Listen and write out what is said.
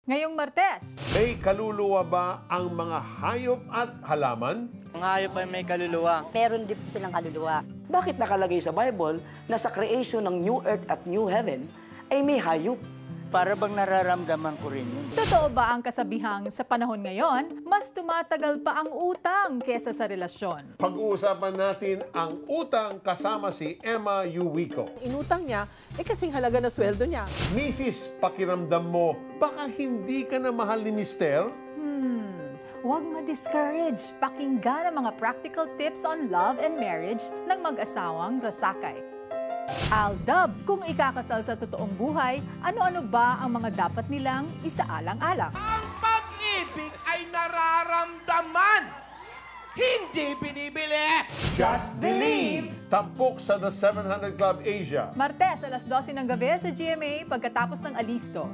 Ngayong Martes, May kaluluwa ba ang mga hayop at halaman? Ang hayop ay may kaluluwa. Meron din po silang kaluluwa. Bakit nakalagay sa Bible na sa creation ng new earth at new heaven ay may hayop? Para bang nararamdaman ko rin yun. totoo ba ang kasabihang sa panahon ngayon, mas tumatagal pa ang utang kesa sa relasyon? Pag-uusapan natin ang utang kasama si Emma Yuwico. Inutang niya, kasing halaga na sweldo niya. Misis, pakiramdam mo, baka hindi ka na mahal ni Mister? Huwag ma-discourage. Pakinggan ang mga practical tips on love and marriage ng mag-asawang Rosakay. Aldab, kung ikakasal sa totoong buhay, ano-ano ba ang mga dapat nilang isaalang-alang? Ang pag-ibig ay nararamdaman, hindi binibili. Just Believe! Tampok sa The 700 Club Asia. Martes, alas 12 ng gabi sa GMA pagkatapos ng Alisto.